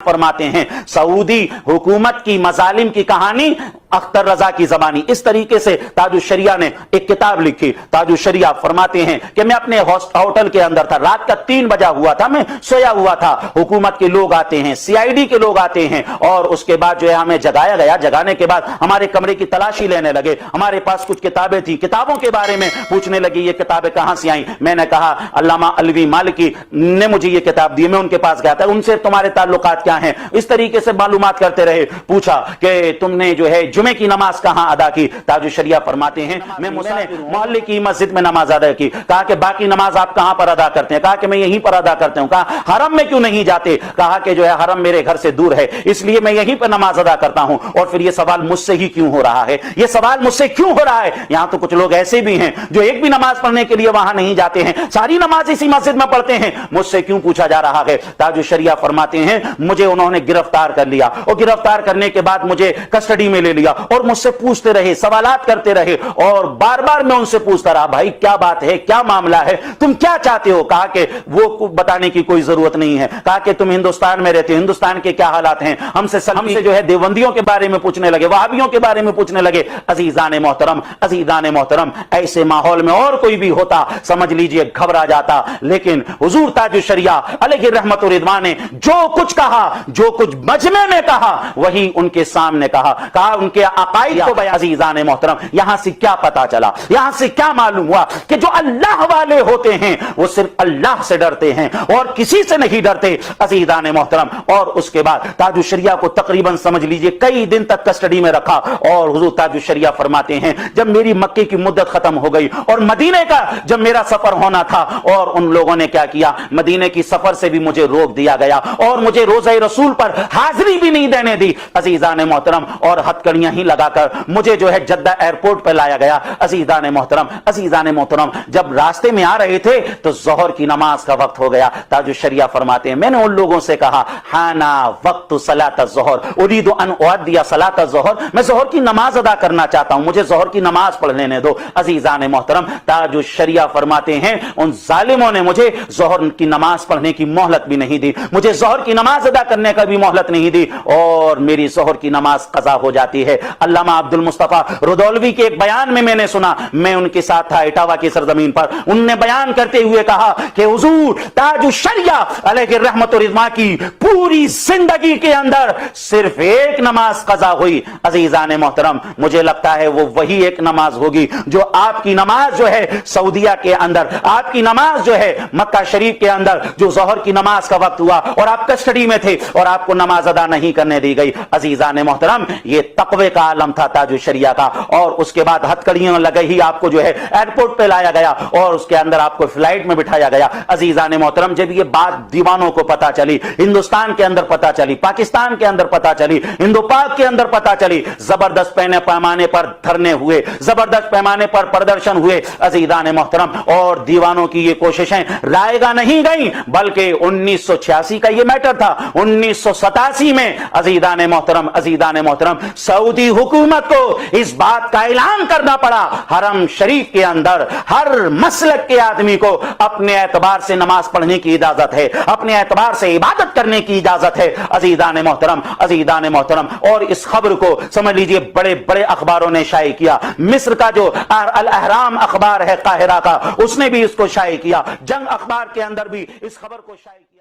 फरमाते हैं, सऊदी हुकूमत की मजालिम की कहानी अख्तर रजा की जबानी। इस तरीके से ताजुश शरिया ने एक किताब लिखी। ताजुश शरिया फरमाते हैं कि मैं अपने होटल के अंदर था, रात का 3 बजा हुआ था, मैं सोया हुआ था, हुकूमत के लोग आते हैं, सीआईडी के लोग आते हैं और उसके बाद जो है हमें जगाया गया। जगाने के बाद हमारे कमरे की तलाशी लेने लगे, हमारे पास कुछ किताबें थी, किताबों के बारे में पूछने लगी, ये किताबें कहां से आई। मैंने कहा अल्लामा अलवी मालिकी ने मुझे ये किताब दी, मैं उनके पास गया था, उनसे तुम्हारे ताल्लुकात क्या हैं, इस तरीके से मालूमात करते रहे। पूछा कि तुमने जो है जुमे की नमाज कहां अदा की। ताजुश शरिया फरमाते हैं मैं मोहल्ले की मस्जिद में नमाज अदा की। कहा कि बाकी नमाज आप कहां पर अदा करते हैं। कहा कि मैं यहीं पर अदा करता हूं। कहा हरम में क्यों नहीं जाते। कहा कि जो है हरम मेरे घर से दूर है, इसलिए मैं यहीं पर नमाज अदा करता हूं। और फिर ये सवाल मुझसे ही क्यों हो रहा है, ये सवाल मुझसे क्यों हो रहा है। यहां तो कुछ लोग ऐसे भी हैं जो एक भी नमाज पढ़ने के लिए वहां नहीं जाते हैं, सारी नमाज इसी मस्जिद में पढ़ते हैं, मुझसे क्यों पूछा जा रहा है। ताजुश शरिया फरमाते हैं मुझे उन्होंने गिरफ्तार कर लिया और गिरफ्तार करने के बाद मुझे कस्टडी में ले लिया और मुझसे पूछते रहे, सवालात करते रहे और बार बार मैं उनसे पूछता रहा, भाई क्या बात है, क्या मामला है, तुम क्या चाहते हो। कहा कि वो बताने की कोई जरूरत नहीं है। कहा कि तुम हिंदुस्तान में रहते हो, हिंदुस्तान के क्या हालात हैं। हमसे जो है देवबंदियों के बारे में पूछने लगे, वहाबियों के बारे में पूछने लगे। अजीजान मोहतरम, ऐसे माहौल में और कोई भी होता समझ लीजिए घबरा जाता, लेकिन हुजूर ताजुश शरिया अलैहि रहमत व रिदवान ने जो कुछ कहा, जो कुछ मजमे में कहा, वही उनके सामने कहा उनके अकाईद को। अजीजान मोहतरम, यहां से क्या पता चला, यहां से क्या मालूम हुआ कि जो अल्लाह वाले होते हैं वो सिर्फ अल्लाह से डरते हैं और किसी से नहीं डरते। अजीजान मोहतरम, और उसके बाद ताजुश शरिया को तकरीबन समझ लीजिए कई दिन तक कस्टडी में रखा। और हुजूर ताजुश शरिया फरमाते हैं जब मेरी मक्के की मुद्दत खत्म हो गई और मदीने का जब मेरा सफर होना था, और उन लोगों ने क्या किया, मदीने की सफर से भी मुझे रोक दिया गया और मुझे रोज़े रसूल पर हाजिरी भी नहीं देने दी। अजीजान मोहतरम, और हथकड़ियां ही लगाकर मुझे जो है जद्दा एयरपोर्ट पर लाया गया। अजीजान मोहतरम, जब रास्ते में आ रहे थे तो जोहर की नमाज का वक्त हो गया। ताजुश शरिया फरमाते हैं मैंने उन लोगों से कहा हाना वक्त सलात ज़ोहर उरीदु अन उअद्दिया सलात ज़ोहर, मैं जोहर की नमाज अदा करना चाहता हूं, मुझे जोहर की नमाज पढ़ लेने दो। अजीजान मोहतरम, ताजुश शरिया फरमाते हैं उन जालिमों ने मुझे जोहर की नमाज पढ़ने की मोहलत भी नहीं दी, मुझे जोहर की नमाज अदा करने का भी मोहलत नहीं दी और मेरी जोहर की नमाज कज़ा हो जाती है। अल्लामा अब्दुल मुस्तफा रुदौलवी के एक बयान में मैंने सुना, मैं उनके साथ था इटावा की सरजमीन पर, उनने बयान करते हुए कहा कि हुजूर ताजुश शरिया अलैहि रहमत व रिदवान की पूरी जिंदगी के अंदर सिर्फ एक नमाज कज़ा हुई। अजीजान मोहतरम, मुझे लगता है वो वही एक नमाज होगी जो आपकी नमाज जो है सऊदिया के अंदर, आपकी नमाज जो है मक्का शरीफ के अंदर, जो जोहर की नमाज का वक्त हुआ और आप कस्टडी में थे और आपको नमाज अदा नहीं करने दी गई। अजीजान मोहतरम, ये तक़वे का आलम था ताजुश शरिया का। और उसके बाद हथकड़ियां लगे ही आपको जो है एयरपोर्ट पे लाया गया और उसके अंदर आपको फ्लाइट में बिठाया गया। अजीजान मोहतरम, जब ये बात दीवानों को पता चली, हिंदुस्तान के अंदर पता चली, पाकिस्तान के अंदर पता चली, हिंदू पाक के अंदर पता चली, जबरदस्त पैमाने पर धरने हुए, जबरदस्त पैमाने पर प्रदर्शन हुए। अजीजान मोहतरम, और दीवानों की ये कोशिशें रायगा नहीं गई, बल्कि 1986 का ये मैटर था। 1987 में अजीजान मोहतरम सऊदी हुकूमत को इस बात का ऐलान करना पड़ा हरम शरीफ के अंदर हर मसलक के आदमी को अपने एतबार से नमाज पढ़ने की इजाजत है, अपने एतबार से इबादत करने की इजाजत है। अजीजान मोहतरम, और इस खबर को समझ लीजिए बड़े बड़े अखबारों ने शाये किया। मिस्र का जो अल अहराम अखबार है काहिरा का, उसने भी इसको शाये किया। जंग अखबार के अंदर भी इस खबर को शाये किया।